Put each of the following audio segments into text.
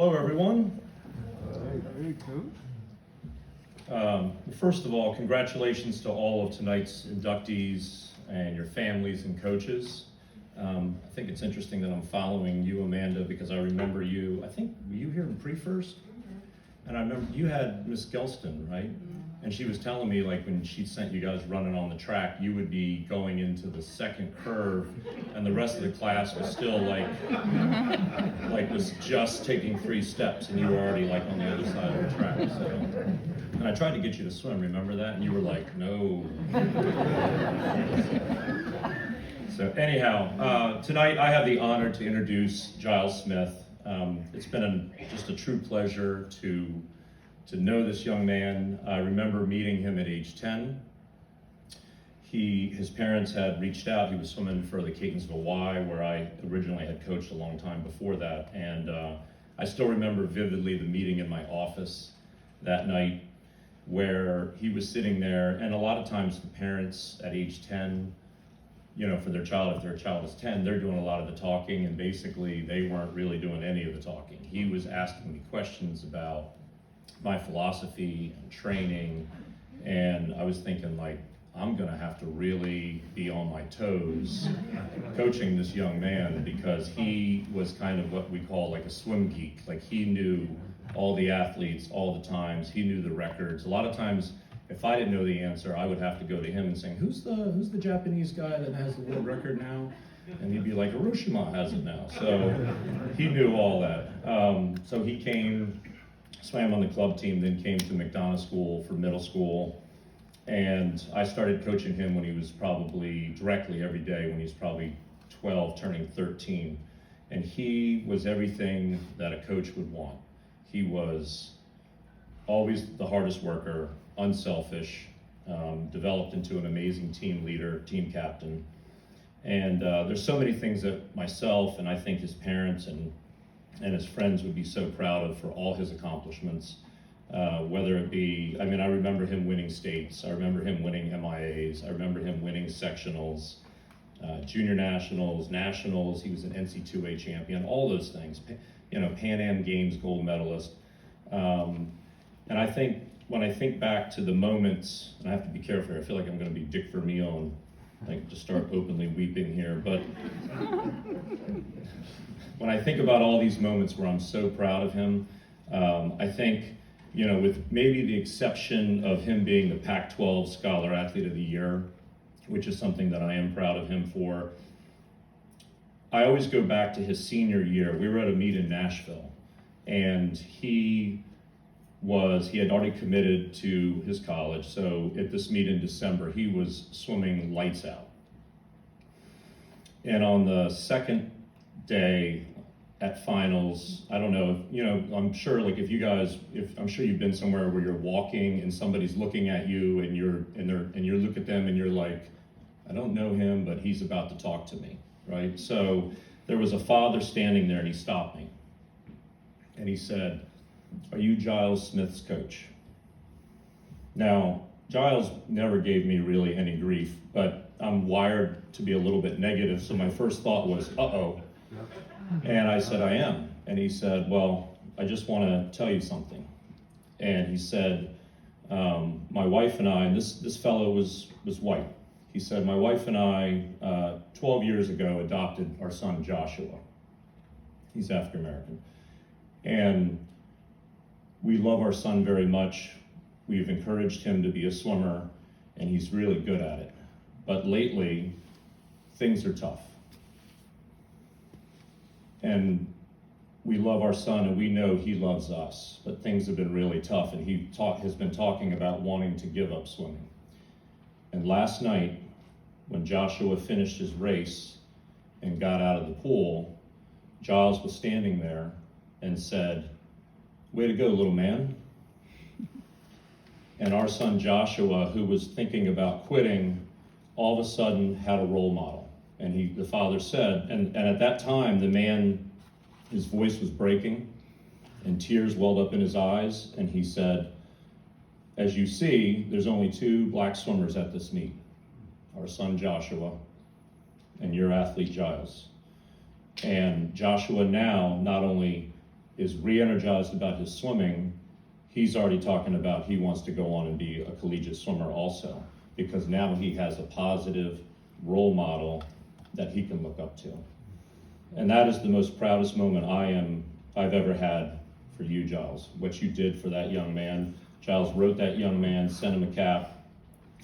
Hello, everyone. Hey, Coach. First of all, congratulations to all of tonight's inductees and your families and coaches. I think it's interesting that I'm following you, Amanda, because I remember you, I think, were you here in pre-first? And I remember you had Miss Gelston, right? And she was telling me, like, when she sent you guys running on the track, you would be going into the second curve, and the rest of the class was still like was just taking 3 steps, and you were already like on the other side of the track. So, and I tried to get you to swim. Remember that? And you were like, no. So anyhow, tonight I have the honor to introduce Giles Smith. It's been just a true pleasure to know this young man. I remember meeting him at age 10. His parents had reached out. He was swimming for the Catonsville Y, where I originally had coached a long time before that. And I still remember vividly the meeting in my office that night where he was sitting there. And a lot of times the parents at age 10, for their child, if their child is 10, they're doing a lot of the talking, and basically they weren't really doing any of the talking. He was asking me questions about my philosophy and training, and I was thinking, like, I'm gonna have to really be on my toes coaching this young man, because he was kind of what we call like a swim geek. Like, he knew all the athletes, all the times, he knew the records. A lot of times, if I didn't know the answer, I would have to go to him and say, who's the Japanese guy that has the world record now? And he'd be like, Hiroshima has it now. So he knew all that. So he came, swam on the club team, then came to McDonough School for middle school. And I started coaching him when he was probably directly every day, when he was probably 12, turning 13. And he was everything that a coach would want. He was always the hardest worker, unselfish, developed into an amazing team leader, team captain. And there's so many things that myself and I think his parents and his friends would be so proud of for all his accomplishments. Whether it be, I remember him winning states, I remember him winning MIAs, I remember him winning sectionals, junior nationals, nationals, he was an NC2A champion, all those things, Pan Am Games gold medalist. And I think, when I think back to the moments, and I have to be careful here, I feel like I'm gonna be Dick Vermeil and like just start openly weeping here, but when I think about all these moments where I'm so proud of him, I think, with maybe the exception of him being the Pac-12 Scholar Athlete of the Year, which is something that I am proud of him for, I always go back to his senior year. We were at a meet in Nashville, and he had already committed to his college, so at this meet in December, he was swimming lights out. And on the second day at finals, I don't know, I'm sure, like, I'm sure you've been somewhere where you're walking and somebody's looking at you, and you look at them and you're like, I don't know him, but he's about to talk to me, right? So there was a father standing there, and he stopped me, and he said, are you Giles Smith's coach? Now, Giles never gave me really any grief, but I'm wired to be a little bit negative, so my first thought was, uh-oh. And I said, I am. And he said, well, I just want to tell you something. And he said, my wife and I, and this fellow was white. He said, my wife and I, 12 years ago, adopted our son, Joshua. He's African American. And we love our son very much. We've encouraged him to be a swimmer, and he's really good at it. But lately, things are tough. And we love our son, and we know he loves us, but things have been really tough, and he has been talking about wanting to give up swimming. And last night, when Joshua finished his race and got out of the pool, Giles was standing there and said, way to go, little man. And our son Joshua, who was thinking about quitting, all of a sudden had a role model. And the father said, and at that time, the man, his voice was breaking and tears welled up in his eyes. And he said, as you see, there's only 2 black swimmers at this meet, our son Joshua and your athlete Giles. And Joshua now not only is re-energized about his swimming, he's already talking about he wants to go on and be a collegiate swimmer also, because now he has a positive role model that he can look up to. And that is the most proudest moment I've ever had for you, Giles, what you did for that young man. Giles wrote that young man, sent him a cap,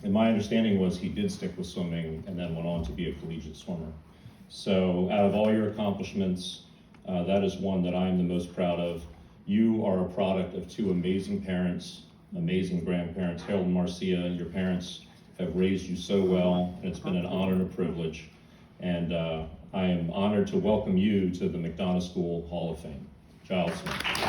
and my understanding was he did stick with swimming and then went on to be a collegiate swimmer. So out of all your accomplishments, that is one that I'm the most proud of. You are a product of two amazing parents, amazing grandparents. Harold and Marcia, your parents have raised you so well, and it's been an honor and a privilege. And I am honored to welcome you to the McDonough School Hall of Fame. Giles Smith.